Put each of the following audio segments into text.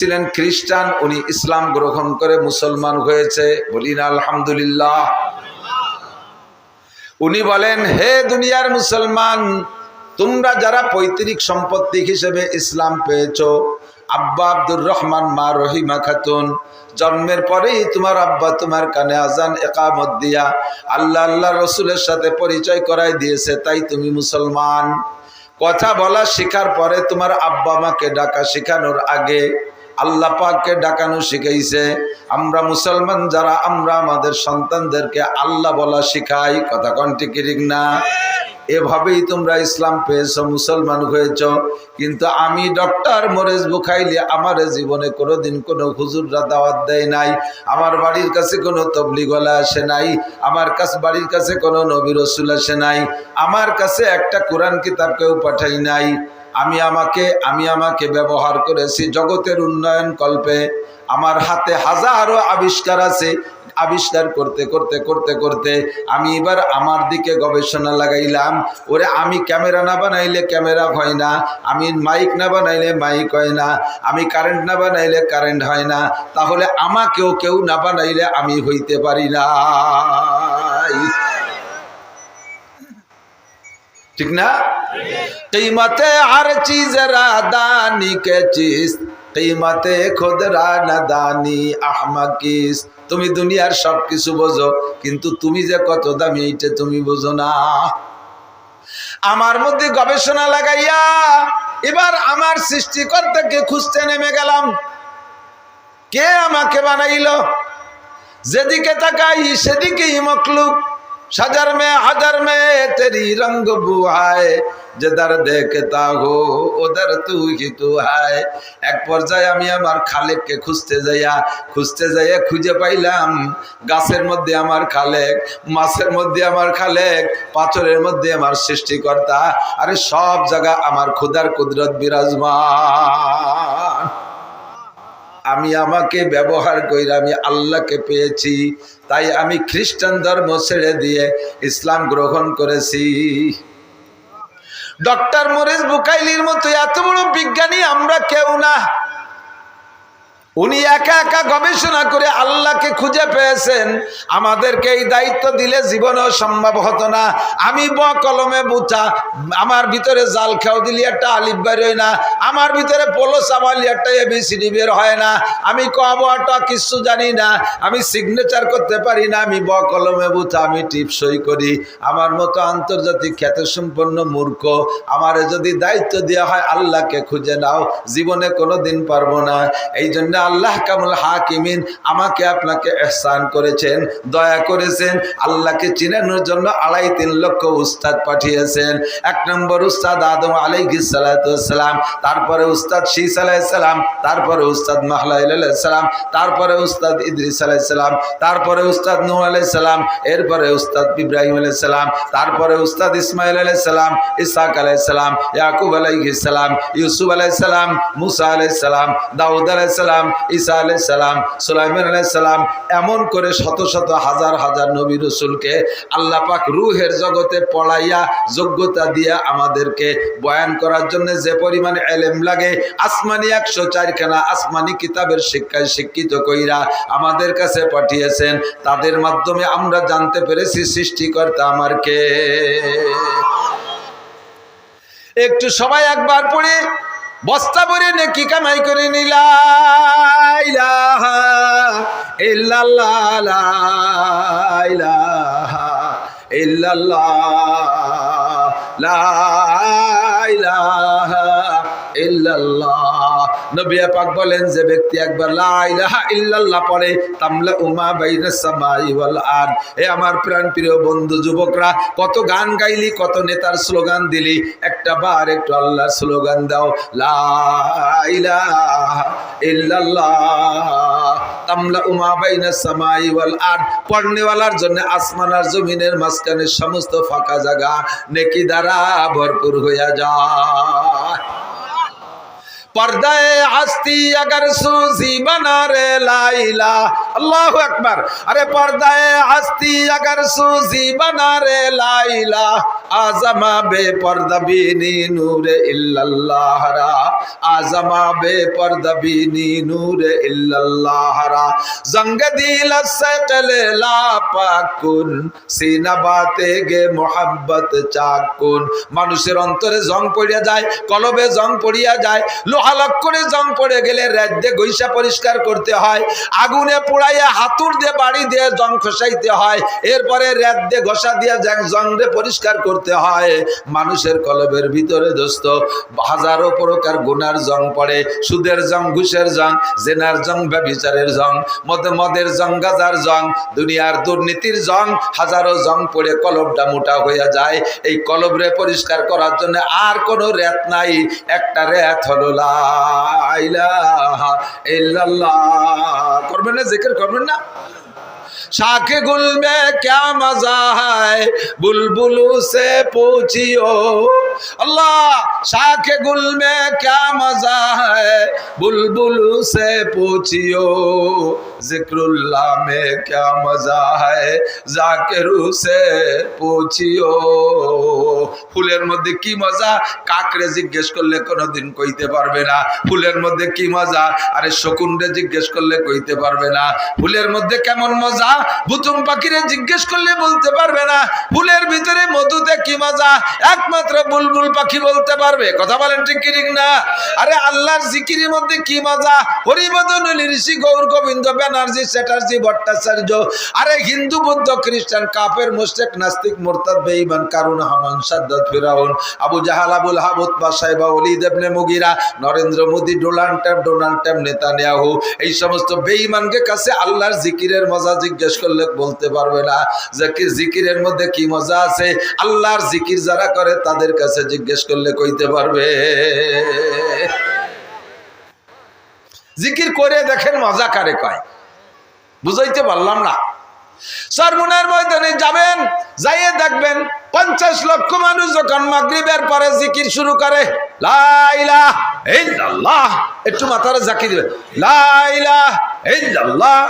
ছিলেন খ্রিস্টান, উনি ইসলাম গ্রহণ করে মুসলমান হয়েছে, বলি না আলহামদুলিল্লাহ। উনি বলেন, হে দুনিয়ার মুসলমান, তোমরা যারা পৈতৃক সম্পত্তি হিসেবে ইসলাম পেয়েছো, আব্বা আব্দুর রহমান, মা রহিমা খাতুন, জন্মের পরেই তোমার আব্বা তোমার কানে আজান একামত দিয়া আল্লাহ আল্লাহ রসুলের সাথে পরিচয় করাই দিয়েছে, তাই তুমি মুসলমান। কথা বলা শেখার পরে তোমার আব্বা মাকে ডাকা শেখানোর আগে আল্লাহ পাককে ডাকানো শিখাইছে। আমরা মুসলমান যারা, আমরা আমাদের সন্তানদেরকে আল্লাহ বলা শিখাই। কথা কোন ঠিক না? এভাবেই তোমরা ইসলাম পেয়েছো, মুসলমান হয়েছ। কিন্তু আমি ডক্টর মোরেজ বুখাইলি, আমার জীবনে কোনোদিন কোনো হুজুররা দাওয়াত দেয় নাই, আমার বাড়ির কাছে কোনো তবলিগওয়ালা আসে নাই, আমার কাছে বাড়ির কাছে কোনো নবী রসুল আসে নাই, আমার কাছে একটা কোরআন কিতাব কেউ পাঠাই নাই। আমি আমাকে ব্যবহার করেছি জগতের উন্নয়ন কল্পে। আমার হাতে হাজারো আবিষ্কার আছে, আবিষ্কার করতে করতে করতে করতে আমি এবার আমার দিকে গবেষণা লাগাইলাম। ওরে আমি ক্যামেরা না বানাইলে ক্যামেরা হয় না, আমি মাইক না বানাইলে মাইক হয় না, আমি কারেন্ট না বানাইলে কারেন্ট হয় না, তাহলে আমাকেও কেউ না বানাইলে আমি হইতে পারি না। ঠিক না? कीमते हर चीज रादानी के चीज, कीमते खुद रादानी अहमकीस। তুমি দুনিয়ার সবকিছু বোঝো, কিন্তু তুমি যে কত দামি এইটা তুমি বোঝো না। আমার মধ্যে গবেষণা লাগাইয়া এবার আমার সৃষ্টিকর্তাকে খুঁজতে নেমে গেলাম। কে আমাকে বানাইলো? যেদিকে তাকাই সেদিকেই মখলুক। सजर में हजर में तेरी रंग बुआए, जिधर देखता हो उधर तू ही तू है। एक पर्याये আমি আমার খালেককে খুঁজতে যাইয়া খুঁজে পাইলাম গাছের মধ্যে আমার খালেক, মাছের মধ্যে আমার খালেক, পাথরের মধ্যে আমার সৃষ্টিকর্তা। আরে সব জায়গা আমার খোদার কুদরত বিরাজমান। আমি আমাকে ব্যবহার কইরা আমি আল্লাহকে পেয়েছি, তাই আমি খ্রিস্টান ধর্ম ছেড়ে দিয়ে ইসলাম গ্রহণ করেছি। ডক্টর মোরেজ বুখাইলির মতো এত বড় বিজ্ঞানী আমরা কেউ না। উনি একা একা গবেষণা করে আল্লাহকে খুঁজে পেয়েছেন। আমাদেরকে এই দায়িত্ব দিলে জীবনেও সম্ভব হতো না। আমি কলমে বুঝা, আমার ভিতরে জাল খেয়াও দিলি একটা আলিফ বের হয় না, আমার ভিতরে পোলো চাবালি একটা এবিসিডি বের হয় না, আমি কবটা কিছু জানি না, আমি সিগনেচার করতে পারি না, আমি কলমে বুঝা, আমি টিপসই করি। আমার মতো আন্তর্জাতিক খ্যাতিসম্পন্ন মূর্খ আমারে যদি দায়িত্ব দেওয়া হয় আল্লাহকে খুঁজে নাও, জীবনে কোনো দিন পারবো না। এই জন্য আল্লাহ কামুল হাকিমিন আমাকে আপনাকে ইহসান করেছেন, দয়া করেছেন। আল্লাহকে চিনানোর জন্য 2.5-3 লক্ষ উস্তাদ পাঠিয়েছেন। 1 নম্বর উস্তাদ আদম আলাইহিস সালাতু ওয়াস সালাম, তারপরে উস্তাদ শীস আলাইহিস সালাম, তারপরে উস্তাদ মাহলাইল আলাইহিস সালাম, তারপরে উস্তাদ ইদ্রিস আলাইহিস সালাম, তারপরে উস্তাদ নূহ আলাইহিস সালাম, এরপরে উস্তাদ ইব্রাহিম আলাইহিস সালাম, তারপরে উস্তাদ ইসমাঈল আলাইহিস সালাম, ইসহাক আলাইহিস সালাম, ইয়াকুব আলাইহিস সালাম, ইউসুফ আলাইহিস সালাম, মুসা আলাইহিস সালাম, দাউদ আলাইহিস সালাম, ঈসা আলাইহিস সালাম, সুলাইমান আলাইহিস সালাম, এমন করে শত শত হাজার হাজার নবী রাসূলকে আল্লাহ পাক রূহের জগতে পড়াইয়া যোগ্যতা দিয়া আমাদেরকে বয়ান করার জন্য যে পরিমাণ ইলম লাগে, আসমানি 104 খানা আসমানি কিতাবের শিক্ষায় শিক্ষিত কইরা আমাদের কাছে পাঠিয়েছেন। তাদের মাধ্যমে আমরা জানতে পেরেছি সৃষ্টিকর্তা আমার কে। একটু সবাই একবার পড়ে বস্তা ভরে নেকি কামাই করে নিলা ইলাহা ইল্লাল্লাহ, লা ইলাহা ইল্লাল্লাহ, লা ইলাহা ইল্লাল্লাহ। নবী পাক বলেন, যে ব্যক্তি একবার লা ইলাহা ইল্লাল্লাহ পড়ে তামলা উমা বাইনাস সামাই ওয়াল আরদ। এ আমার প্রাণ প্রিয় বন্ধু যুবকরা, কত গান গাইলি, কত নেতার স্লোগান দিলি, একটা বার একটু আল্লাহর স্লোগান দাও, লা ইলাহা ইল্লাল্লাহ তামলা উমা বাইনাস সামাই ওয়াল আরদ। পড়নেওয়ালার জন্য আসমান আর জমিনের মাঝখানে সমস্ত ফাঁকা জায়গা নেকি দ্বারা ভরপুর হইয়া যায়। पर्दाए हस्ती अगर सूजी बना रे लाइला अल्लाहु अकबर अरे पर्दाए हस्ती अगर सूजी बना रे लाइला आजमा बेपर्दा बीनी नूरे इल्लल्लाह रा आजमा बेपर्दा बीनी नूरे इल्लल्लाह रा जंग दिल से चले ला पाकुन सीना बाते गे मोहब्बत चाकुन মানুষের অন্তরে জং পড়িয়া যায় কলবে জং পড়িয়া যায় লোহালক করে জং পড়ে গেলে রাত দিয়ে গইসা পরিষ্কার করতে হয় আগুনে পোড়াইয়া হাতুড় দিয়ে বাড়ি দিয়ে জং খসাইতে হয় এরপরে রাত দিয়ে ঘষা দিয়ে জং রে পরিষ্কার করতে হয় মানুষের কলবের ভিতরে দোস্ত হাজারো প্রকার গুনার জং পড়ে সুদের জং ঘুষের জং জেনার জং ব্যভিচারের জং মদের জং গাজার জং দুনিয়ার দুর্নীতির জং হাজারো জং পড়ে কলবটা মোটা হইয়া যায় এই কলবরে পরিষ্কার করার জন্য আর কোনো রেত নাই একটা রেত হলো লা ইলাহা ইল্লাল্লাহ করবেন না জিকির করবেন না शाखे गुल में क्या मजा है बुलबुलू से पूछियो अल्लाह शाखे गुल में क्या मजा है बुलबुलू से पूछियो जिक्रुल्लाह में क्या मजा है जाकिरू से पूछियो ফুলের মধ্যে কি মজা কাকড়ে জিজ্ঞেস করলে কোনোদিন কইতে পারবে না ফুলের মধ্যে কি মজা আরে শকুনরে জিজ্ঞেস করলে কইতে পারবে না ফুলের মধ্যে কেমন মজা বুতুম পাখিরে জিজ্ঞেস করলে বলতে পারবে না ফুলের ভিতরে মধুতে কি মজা একমাত্র বুলবুল পাখি বলতে পারবে কথা বলেন ঠিক কি ঠিক না আরে আল্লাহর জিকিরের মধ্যে কি মজা হরিবদন ঋষি গৌর গোবিন্দ ব্যানার্জি চ্যাটার্জি ভট্টাচার্য আরে হিন্দু বৌদ্ধ খ্রিস্টান কাফের মুশরিক নাস্তিক মুরতাদ বেঈমান কারুন Haman Shaddad Firaun Abu Jahal Abu Lahab Utba Shaiba Walid ibn Mughira Narendra Modi Donald Trump Netanyahu এই সমস্ত বেঈমানকে কাছে আল্লাহর জিকিরের মজা জিজ্ঞেস করলে বলতে পারবে না জিকিরের মধ্যে কি মজা আছে আল্লাহর জিকির যারা করে তাদের কাছে জিজ্ঞেস করলে কইতে পারবে জিকির করে দেখেন মজা কারে কয় বুঝাইতে পারলাম না সরমুনার ময়দানে যাবেন যাইয়ে দেখবেন 50 লক্ষ মানুষ যখন মাগরিবের পরে জিকির শুরু করে লা ইলাহা ইল্লাল্লাহ একটু মাথারে জাকি দিবেন লা ইলাহা ইল্লাল্লাহ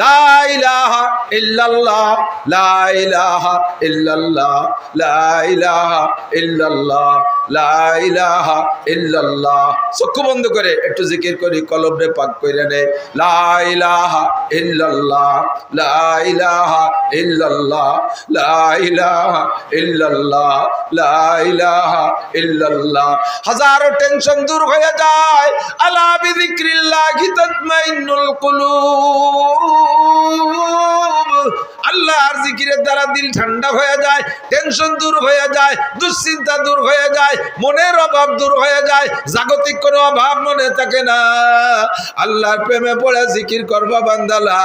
লা ইলাহা ইল্লাল্লাহ লা ইলাহা ইল্লাল্লাহ লা ইলাহা ইল্লাল্লাহ লা ইলাহা ইল্লাল্লাহ চক্ষু বন্ধ করে একটু জিকির করি কলবে পাক কইরা নে লা ইলাহা ইল্লাল্লাহ লা ইলাহা ইল্লাল্লাহ লা ইলাহা ইল্লাল্লাহ লা ইলাহা ইল্লাল্লাহ হাজারো টেনশন দূর হয়ে যায় আলা বিযিক্রিল্লাহি তাতমাইন্নুল কুলুব আল্লাহর জিকিরের দ্বারা দিল ঠান্ডা হয়ে যায় টেনশন দূর হয়ে যায় দুশ্চিন্তা দূর হয়ে যায় মনের অভাব দূর হয়ে যায় জাগতিক কোনো অভাব মনে থাকে না আল্লাহর প্রেমে পড়ে জিকির করবা বান্দা লা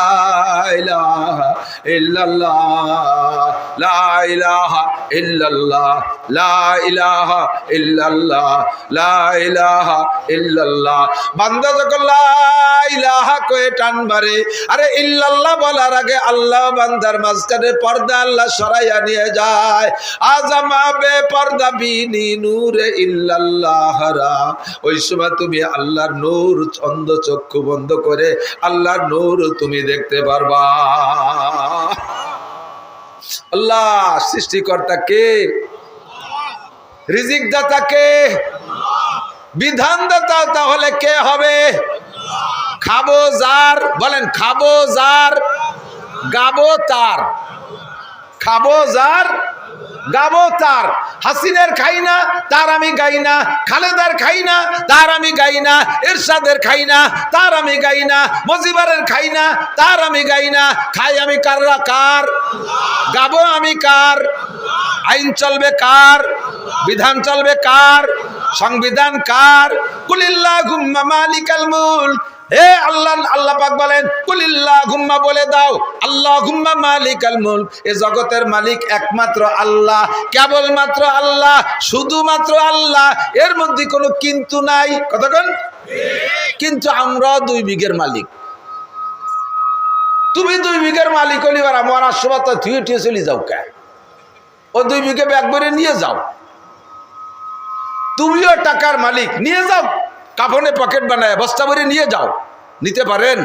ইলাহা ইল্লাল্লাহ লা ইলাহা ইল্লাল্লাহ লা ইলাহা ইল্লাল্লাহ লা ইলাহা ইল্লাল্লাহ বান্দা যখন লা ইলাহা কয়ে টান মারে আরে ইল্লাল্লাহ বলার আগে আল্লাহ বান্দার মাঝখানে পর্দা আল্লাহ সরাইয়া নিয়ে যায় আজামা বে পর্দা বিনি নূরে ইল্লাল্লাহ রা ওই সময় তুমি আল্লাহর নূর অন্ধ চক্ষু বন্ধ করে আল্লাহর নূর তুমি দেখতে পারবা আল্লাহ সৃষ্টিকর্তা কে রিজিক দাতা কে বিধান দাতা তাহলে কে হবে খাবো যার বলেন খাবো যার গাবো তার খাবো যার গাবো তার হাসিনের খাই না তার আমি গাই না খালেদার খাই না তার আমি গাই না এরশাদের খাই না তার আমি গাই না মজিবারের খাই না তার আমি গাই না খাই আমি কাররা কার গাবো আমি কার আইন চলবে কার বিধান চলবে কার সংবিধান কার কুলিল্লাহুম্মা মালিকাল মুলক হে আল্লাহ আল্লাহ পাক বলেন কুলিল্লাহুম্মা বলে দাও আল্লাহুম্মা মালিকাল মুলক এই জগতের মালিক একমাত্র আল্লাহ কেবলমাত্র আল্লাহ শুধুমাত্র আল্লাহ এর মধ্যে কোনো কিন্তু নাই কতক্ষণ কিন্তু আমরা 2 বিঘের মালিক তুমি 2 বিঘের মালিক হলি আর আমার আশীর্বাদ তুই উঠে চলে যাও কে ও 2 বিঘে ব্যাগ ভরে নিয়ে যাও তুমিও টাকার মালিক নিয়ে যাও কাফনে পকেট বানায় বস্তা ভরে নিয়ে যাও, নিতে পারেন?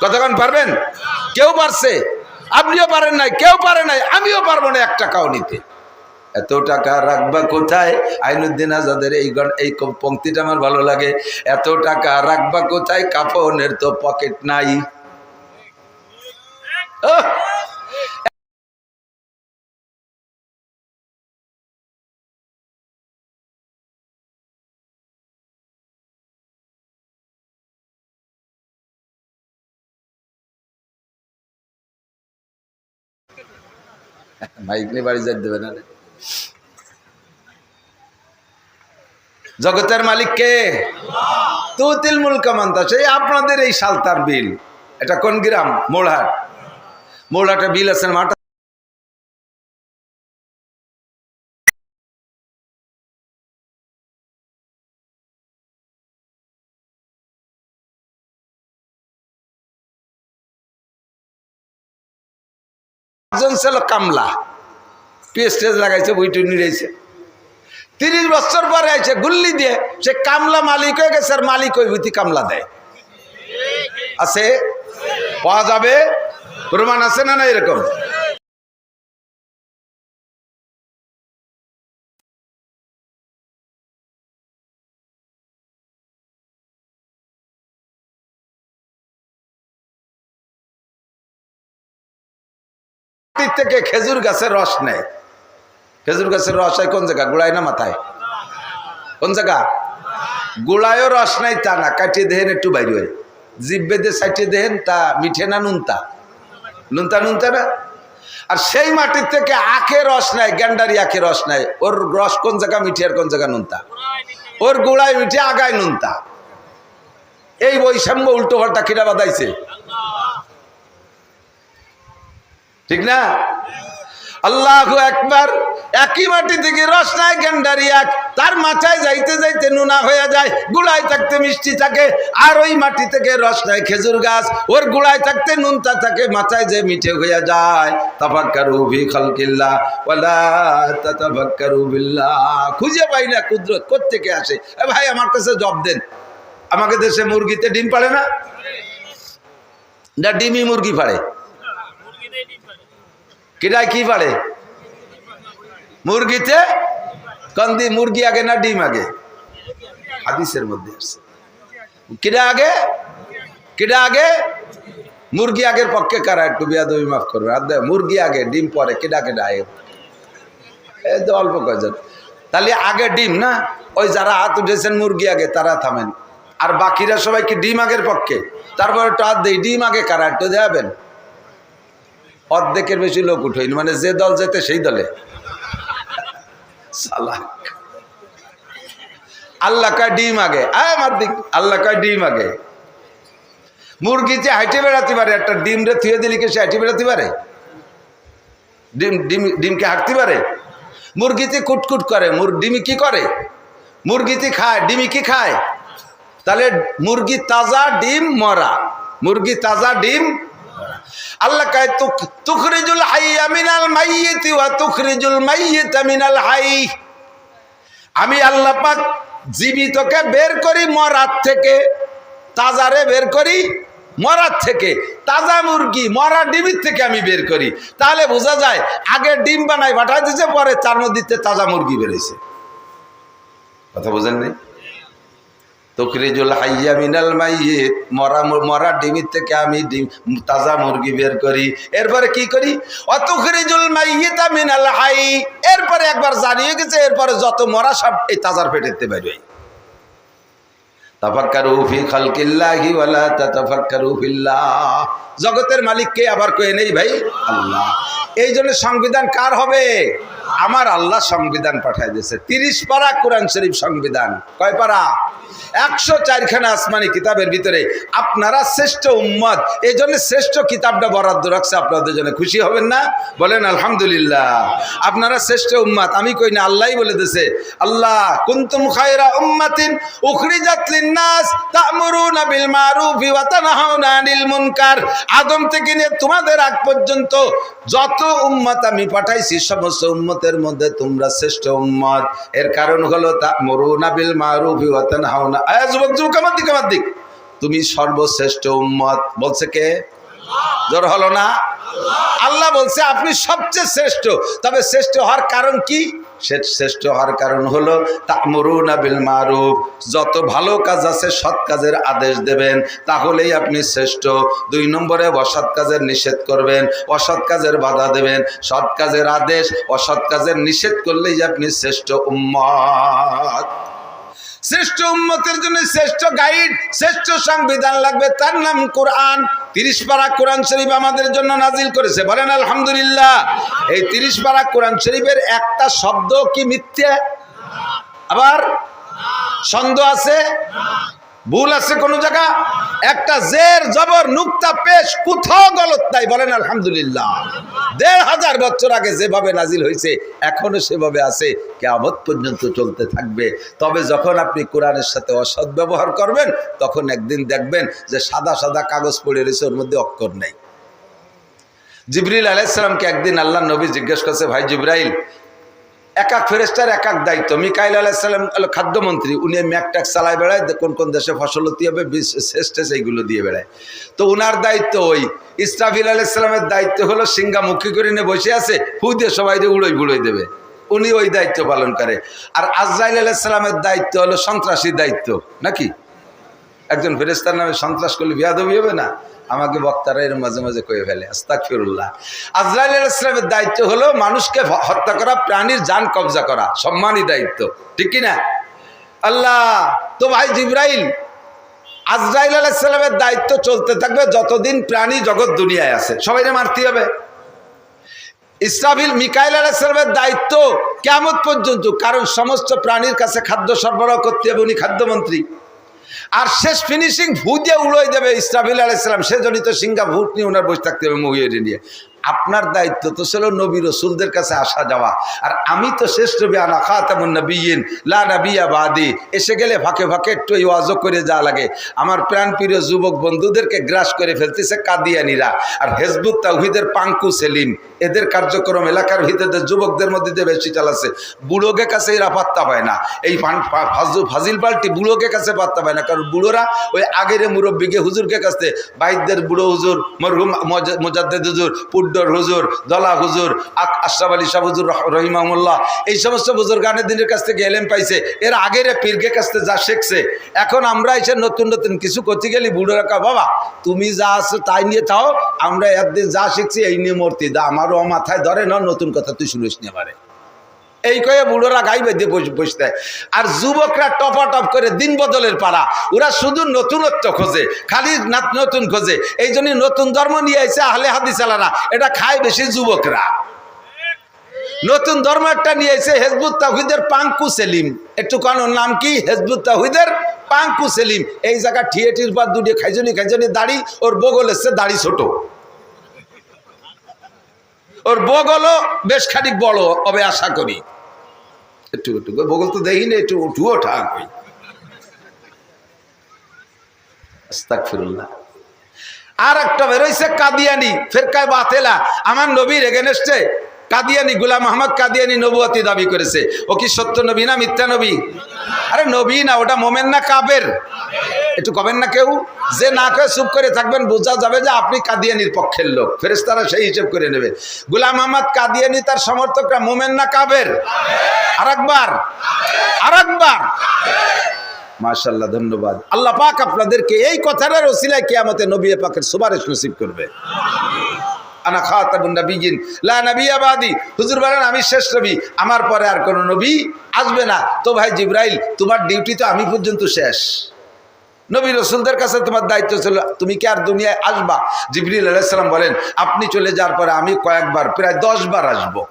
কতক্ষণ পারবেন? কেউ পারছে? আপনিও পারেন নাই, কেউ পারে নাই, আমিও পারবো না 1 টাকাও নিতে। এত টাকা রাখবা কোথায়? আইনুদ্দিন আজাদের এই পংক্তিটা আমার ভালো লাগে। এত টাকা রাখবা কোথায়, কাফনের তো পকেট নাই। মাইক নিয়ে বাড়ি যাইতে দেবে না। জগতের মালিক কে? তুতিল মুলকা মান তাশা। এই আপনাদের এই সালতার বিল, এটা কোন গ্রাম? মোড়হাট। মোড়হাটে বিল আছেন মাটা ছিল কামলা, পেস্টেজ লাগাইছে, বইটু নিড়াইছে। 30 বছর পরে আইছে গুল্লি দিয়ে সে কামলা মালিক হয়ে গেছে, আর মালিক ওই বুঝি কামলা দেয়। আছে, পাওয়া যাবে, প্রমাণ আছে না? না এরকম থেকে খেজুর গাছের রস নেয়। খেজুর গাছের রস হয় কোন জায়গা? গোড়ায় না মাথায়? কোন জায়গা? গোড়ায়ও রস নাই তা না, কাটিয়ে দেহেন একটু বাইরে হয়, জিভ বেঁধে সাইটে দেহেন, তা মিঠে না নুনতা? নুনতা নুনতা না। আর সেই মাটির থেকে আখে রস নেয়, গ্যান্ডারি আখে রস নেয়। ওর রস কোন জায়গা মিঠে আর কোন জায়গা নুনতা? ওর গোড়ায় মিঠে, আগায় নুনতা। এই বৈষম্য উল্টো পাল্টা কিরা বাদাইছে, ঠিক না? আল্লাহু আকবার। একই মাটি থেকে রস নেয় গ্যান্ডারি আখ, তার মাথায় যাইতে যাইতে নুনা হয়ে যায়, গুড়ায় থাকতে মিষ্টি থাকে। আর ওই মাটি থেকে রস নেয় খেজুর গাছ, ওর গুড়ায় থাকতে নুনতা থাকে, মাথায় যে মিঠে হয়ে যায়। তাফাক্কারু ফি খালকিল্লাহ ওয়ালা তাতাফাক্কারু বিল্লাহ। খুঁজে পাই না কুদরত কোত্থেকে আসে। এ ভাই আমার কাছে জব দেন, আমাকে দেশে মুরগিতে ডিম পাড়ে না? না ডিমই মুরগি পাড়ে? কিরায় কি পাড়ে? মুরগিতে কন্দি মুরগি আগে না ডিম আগে? হাদিসের মধ্যে আছে কিরা আগে, কিরা আগে? মুরগি আগের পক্ষে কারা? একটু বিয়াদবি মাফ করবে। মুরগি আগে ডিম পরে, কিডা কিডা আগে? এই তো অল্প কয়জন। তাহলে আগে ডিম না? ওই যারা হাত উঠেছেন মুরগি আগে তারা থামেন, আর বাকিরা সবাই কি ডিম আগের পক্ষে? তারপরে একটু হাত দেই, ডিম আগে কারা একটু দেখাবেন? অর্ধেকের বেশি লোক উঠেন, মানে যে দল যেতে সেই দলে। আল্লাহ কয় ডিম আগে, আল্লাহ কয় ডিম আগে। মুরগিতে হাইটে বেড়াতে পারে, একটা ডিম রে থুয়ে দিলি কি সে হাইটে বেড়াতে পারে? ডিমকে হাঁটতে পারে? মুরগিতে কুটকুট করে, ডিমি কি করে? মুরগিতে খায়, ডিমি কি খায়? তাহলে মুরগি তাজা, ডিম মরা। মুরগি তাজা, ডিম। আল্লাহ কয় তুখরিজুল হাইয়া মিনাল মাইয়িতি ওয়া তুখরিজুল মাইয়িতা মিনাল হাই। আমি আল্লাহ পাক জীবিতকে বের করি মরার থেকে, তাজারে বের করি মরার থেকে। তাজা মুরগি মরা ডিমের থেকে আমি বের করি। তাহলে বোঝা যায় আগে ডিম বানাই পাঠাই দিচ্ছে, পরে তার মধ্যে তাজা মুরগি বেরিয়েছে। কথা বোঝেন নাই? তুখরিজুল হাইয়া মিনাল মাইয়িত, মরা ডিমের থেকে আমি তাজা মুরগি বের করি। এরপরে কি করি? অতুখরিজুল মাইয়িতা মিনাল হাই। এরপরে একবার জানিয়ে গেছে, এরপরে যত মরা সব এই তাজার পেটেতে বের হয়। তাফাক্কারু ফি খালকিল্লাহি ওয়ালা তাতাফাক্কারু ফিল্লাহ। জগতের মালিক কে? আবার কয়ে নেই ভাই, আল্লাহ। এই জন্য সংবিধান কার হবে? আমার আল্লাহ সংবিধান পাঠায় দিয়েছে। 30 পারা কোরআন শরীফ সংবিধান। কয় পারা? 104খানা আসমানি কিতাবের ভিতরে আপনারা শ্রেষ্ঠ উম্মত, এই জন্য শ্রেষ্ঠ কিতাবটা বরাদ্দ রাখছে আপনাদের জন্য। খুশি হবেন না? বলেন আলহামদুলিল্লাহ। আপনারা শ্রেষ্ঠ উম্মত, আমি কই না, আল্লাহই বলে দিয়েছে। আল্লাহ কুনতুম খায়রা উম্মাতিন উখরিজাত লিন লিন্নাস তা'মুরুনা বিল মারুফি ওয়া তানহাউনা আনিল মুনকার। আদম থেকে নিয়ে তোমাদের আগ পর্যন্ত যত উম্মত আমি পাঠাইছি সমস্ত উম্মতের মধ্যে তোমরা শ্রেষ্ঠ উম্মত। এর কারণ হলো তা'মুরুনা বিল মারুফি ওয়া তানহাউনা, যুবক যুবক আমার দিক, তুমি সর্বশ্রেষ্ঠ উম্মত। বলছে কে? জোর হলো না? আল্লাহ বলছে আপনি সবচেয়ে শ্রেষ্ঠ। তবে শ্রেষ্ঠ হওয়ার কারণ কি? শ্রেষ্ঠ হওয়ার কারণ হলো তা'মুরুনা বিল মারুফ, যত ভালো কাজ আছে সৎ কাজের আদেশ দেবেন, তাহলেই আপনি শ্রেষ্ঠ। 2 নম্বরে অসৎ কাজের নিষেধ করবেন, অসৎ কাজের বাধা দেবেন, সৎ কাজের আদেশ অসৎ কাজের নিষেধ করলেই আপনি শ্রেষ্ঠ উম্মত। শ্রেষ্ঠ উম্মতের জন্য শ্রেষ্ঠ গাইড, শ্রেষ্ঠ সংবিধান লাগবে, তার নাম কোরআন। 30 পারা কোরআন শরীফ আমাদের জন্য নাজিল করেছে, বলেন আলহামদুলিল্লাহ। এই 30 পারা কোরআন শরীফের একটা শব্দ কি মিথ্যে? আবার সন্দেহ আছে? ভুল আছে কোন জায়গা? একটা জের জবর নুক্তা পেশ কোথাও গলত নাই, বলেন আলহামদুলিল্লাহ। 1500 বছর আগে যেভাবে নাজিল হয়েছে এখনো সেভাবে আছে, কিয়ামত পর্যন্ত চলতে থাকবে। তবে যখন আপনি কোরআনের সাথে অসৎ ব্যবহার করবেন তখন একদিন দেখবেন যে সাদা সাদা কাগজ পড়ে রয়েছে, ওর মধ্যে অক্ষর নেই। জিবরিল আলাইহিস সালামকে একদিন আল্লাহ নবী জিজ্ঞেস করছে, ভাই জিবরাইল, এক এক ফেরেশতার এক এক দায়িত্ব। মিকাইল আলাইহিস সালাম হলো খাদ্যমন্ত্রী, উনি ম্যাকট্যাক চালায় বেড়ায়, কোন কোন দেশে ফসল হতে হবে শেষ এইগুলো দিয়ে বেড়ায়। তো উনার দায়িত্ব ওই। ইসরাফিল আলাইহিস সালামের দায়িত্ব হলো সিংহামুখী করে নিয়ে বসে আছে, ফু দিয়ে সবাই উড়োই দেবে, উনি ওই দায়িত্ব পালন করে। আর আজরাইল আলাইহিস সালামের দায়িত্ব হলো সন্ত্রাসীর দায়িত্ব, নাকি? একজন ফেরেশতার নামে সন্ত্রাস করলে বিয়াদবি হবে না? আমাকে বক্তারা এর মাঝে মাঝে কয়ে ফেলে, আস্তাগফিরুল্লাহ। আজরাইল আলাইহিস সালামের দায়িত্ব হলো মানুষকে হত্যা করা, প্রাণীর জান কবজা করা, সম্মানী দায়িত্ব, ঠিক কি না? আল্লাহ তো ভাই জিবরাইল, আজরাইল আলাইহিস সালামের দায়িত্ব চলতে থাকবে যতদিন প্রাণী জগৎ দুনিয়ায় আছে, সবাইকে মারতে হবে। ইসরাফিল মিকাইল আলাইহিস সালামের দায়িত্ব কিয়ামত পর্যন্ত, কারণ সমস্ত প্রাণীর কাছে খাদ্য সরবরাহ করতে হবে, উনি খাদ্যমন্ত্রী। আর শেষ ফিনিশিং ভূত দিয়ে উড়োই দেবে ইসরাফিল আলাইহিস সালাম, সেজন্যই তো সিংহা ভূত নিয়ে ওনার বসে থাকতে হবে মহিয়ারি নিয়ে। আপনার দায়িত্ব তো ছিল নবী রাসূলদের কাছে আসা যাওয়া, আর আমি তো শেষ নবী, আনা খাতামুন নবিয়্যিন লা নাবিয়্যা বাদি। এসে গেলে ফাঁকে ফাঁকে একটু ওয়াজও করে যাওয়া লাগে। আমার প্রাণপ্রিয় যুবক বন্ধুদেরকে গ্রাস করে ফেলতেছে কাদিয়ানিরা আর হিজবুত তাওহীদের পাঙ্কু সেলিম, এদের কার্যক্রম এলাকার ভিতরে যুবকদের মধ্যে দিয়ে বেশি চালাচ্ছে। বুড়োকে কাছে এরা পাত্তা পায় না, এই ফাজিল পাল্টি বুড়োকে কাছে পাত্তা পায় না, কারণ বুড়োরা ওই আগের মুরব্বীকে হুজুরকে কাছে, বাইদের বুড়ো হুজুর, মরহুম মুজাদ্দিদ হুজুর, পুড্ডর হুজুর, দলা হুজুর, আশরাফ আলী শাহ হুজুর রহিমাহুল্লাহ, এই সমস্ত বুজুর্গানের দিনের কাছ থেকে এলেম পাইছে। এর আগের পীরকে কাছ থেকে যা শিখছে, এখন আমরা এসে নতুন নতুন কিছু করতে গেলি বুড়োরা কা, বাবা তুমি যা আছো তাই নিয়ে থাও, আমরা একদিন যা শিখছি এই নিয়ে মূর্তি দা, আমারও মাথায় ধরে না, নতুন কথা তুই শুনিস নি পারে, এই কয়ে বুড়োরা গাইবে দিয়ে বসে দেয়। আর যুবকরা টপাটপ করে দিন বদলের পাড়া, ওরা শুধু নতুনত্ব খোঁজে, খালি নতুন খোঁজে। এই জন্যই নতুন ধর্ম নিয়ে এসে আহলে হাদিস আলারা, এটা খায় বেশি যুবকরা। নতুন ধর্ম একটা নিয়ে এসে হিজবুত তাওহীদের পাঙ্কু সেলিম, একটু কোন নাম কি? হিজবুত তাওহীদের পাঙ্কু সেলিম। এই জায়গা ঠিয়েটির পর দুটি খাইজনি দাড়ি, ওর বগল এসছে দাড়ি ছোট, ওর বগলও বেশ খানিক বড় হবে আশা করি, একটু একটু বগল তো দেখিনি, একটু উঠুও ঠাক হই। আস্তাগফিরুল্লাহ। আর একটা বেরোইছে কাদিয়ানি, ফেরকায়ে বাতেলা, আমার নবীর এগেনস্টে কাদিয়ানি, গোলাম আহমদ কাদিয়ানি নবুয়তি দাবি করেছে। ও কি সত্য নবী না মিথ্যা নবী? আরে নবী না, ওটা মোমেন না কাফের? একটু কবেন না কেউ? যে না করে চুপ করে থাকবেন, বোঝা যাবে যে আপনি কাদিয়ানির পক্ষের লোক, ফেরেশতারা সেই হিসেব করে নেবে। গোলাম আহমদ কাদিয়ানি তার সমর্থকরা মোমেন না কাফের? আরেকবার মাশাআল্লাহ, ধন্যবাদ। আল্লাহ পাক আপনাদেরকে এই কথাটার ওসিলায় কিয়ামতে নবী পাকের সুপারিশ নসিব করবে। আনা খাতামুন নবিয়্যিন লা নাবিয়্যা বাদি, হুজুর বলেন আমি শেষ নবী, আমার পরে আর কোনো নবী আসবে না। তো ভাই জিবরাইল, তোমার ডিউটি তো আমি পর্যন্ত শেষ, নবী রাসূলদের কাছে তোমার দায়িত্ব ছিল, তুমি কি আর দুনিয়ায় আসবা? জিবরিল আলাইহিস সালাম বলেন, আপনি চলে যাওয়ার পরে আমি কয়েকবার, প্রায় 10 বার আসবো।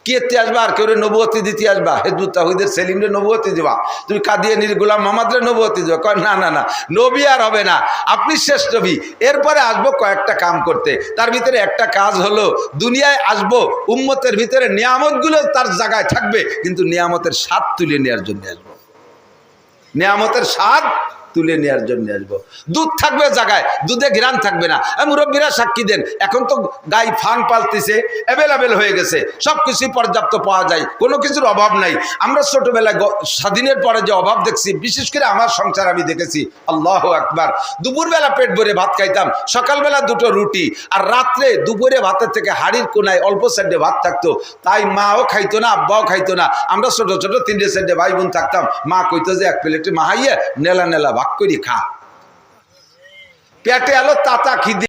কি এতে আসবা? আর কেউ নবুয়তি দিতে আসবা? হিজবুত তাওহীদের সেলিমরে নবুয়তি দিবা, তুমি কাদিয়ানির গোলাম মোহাম্মদরে নবুয়তি দিবা? কয় না না না, নবী আর হবে না, আপনি শেষ নবী। এরপরে আসবো কয়েকটা কাম করতে, তার ভিতরে একটা কাজ হলো দুনিয়ায় আসবো, উম্মতের ভিতরে নিয়ামতগুলো তার জায়গায় থাকবে, কিন্তু নিয়ামতের স্বাদ তুলে নেওয়ার জন্য আসবো। নিয়ামতের স্বাদ তুলে নেওয়ার জন্য আসবো। দুধ থাকবে জায়গায়, দুধে ঘ্রাণ থাকবে না। মুরব্বীরা সাক্ষী দেন, এখন তো গাই ফার্ম পালতেছে, অ্যাভেলেবেল হয়ে গেছে, সব কিছুই পর্যাপ্ত পাওয়া যায়, কোনো কিছুর অভাব নাই। আমরা ছোটবেলায় স্বাধীনের পরে যে অভাব দেখছি, বিশেষ করে আমার সংসার আমি দেখেছি, আল্লাহ আকবার, দুপুরবেলা পেট ভরে ভাত খাইতাম, সকালবেলা দুটো রুটি, আর রাত্রে দুপুরে ভাতের থেকে হাড়ির কোনায় অল্প সাইডে ভাত থাকতো। তাই মাও খাইতো না, আব্বাও খাইতো না, আমরা ছোট ছোট 3টে সাইডে ভাই বোন থাকতাম। মা কইতো যে 1 প্লেটে মাহাইয়া নেলা নেলা ভাগ করি খা, পেটে এলো তাতা খিদে।